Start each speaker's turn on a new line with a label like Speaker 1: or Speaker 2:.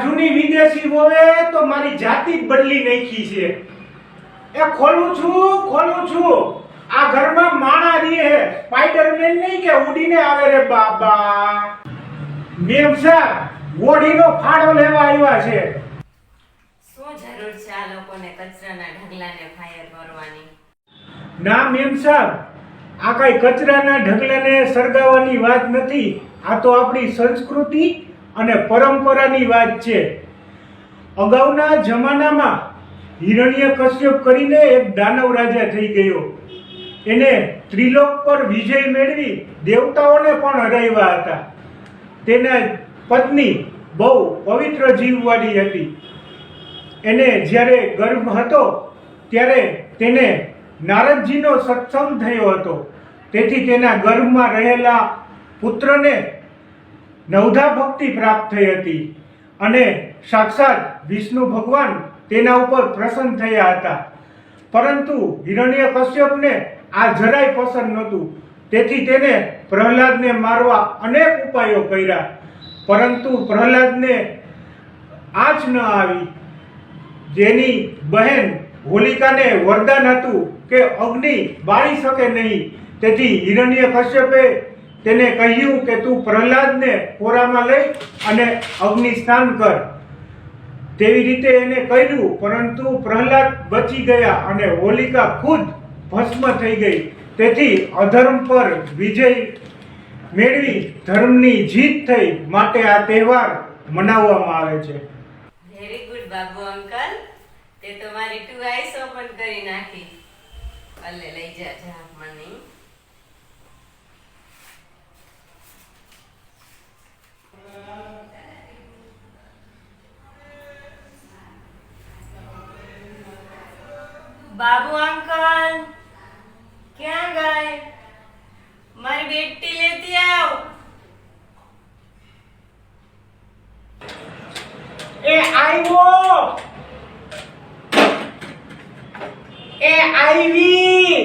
Speaker 1: જૂની વિદેશી હોવે તો મારી જાતિ જ બદલી નાખી છે. એ ખોલું છું આ ઘરમાં માણા રહે હે, સ્પાઈડરમેન નહીં કે ઉડીને આવે રે બાબા. મેમ સાહેબ ઓઢીનો ફાળો લેવા આવ્યા છે.
Speaker 2: શું જરૂર છે આ લોકોને કચરાના ઢગલાને ફાયર કરવાની?
Speaker 1: ના મેમ સાહેબ, આ કઈ કચરાના ઢગલાને સળગાવવાની વાત નથી. આ તો આપણી સંસ્કૃતિ અને પરંપરાની વાત છે. અગાઉના જમાનામાં હિરણ્યકશ્યપ કરીને એક દાનવ રાજા થઈ ગયો. એને ત્રિલોક પર વિજય મેળવી દેવતાઓને પણ હરાવ્યા હતા. તેના પત્ની બહુ પવિત્ર જીવવાળી હતી. એને જ્યારે ગર્ભ હતો ત્યારે તેને નારદજીનો સત્સંગ થયો હતો. તેથી તેના ગર્ભમાં રહેલા પુત્રને નવધા ભક્તિ પ્રાપ્ત થઈ હતી અને સાક્ષાત વિષ્ણુ ભગવાન તેના ઉપર પ્રસન્ન થયા હતા. પરંતુ હિરણ્યકશ્યપને આ જરાય પસંદ નહોતું. તેથી તેને પ્રહલાદને મારવા અનેક ઉપાયો કર્યા, પરંતુ પ્રહલાદને આંચ ન આવી. જેની બહેન હોલિકાને વરદાન હતું કે અગ્નિ બાળી શકે નહીં. તેથી હિરણ્યકશ્યપે તેને કહ્યું કે તું પ્રહલાદને કોરામાં લઈ અને અગ્નિ સ્નાન કર. તેવી રીતે એને કહ્યું, પરંતુ પ્રહલાદ બચી ગયા અને હોલિકા ખુદ ભસ્મ થઈ ગઈ. તેથી અધર્મ પર વિજય મેળવી ધર્મની જીત થઈ. માટે આ તહેવાર મનાવવામાં આવે છે.
Speaker 2: વેરી ગુડ બાબુ અંકલ, તે તો મારી 2 આઈસ ઓપન કરી નાખી. અલે લઈ જા મને. બાબુ અંકલ ક્યાં ગए? મારી બેટી લેતી આવ.
Speaker 1: એ આવ્યો, એ આવી.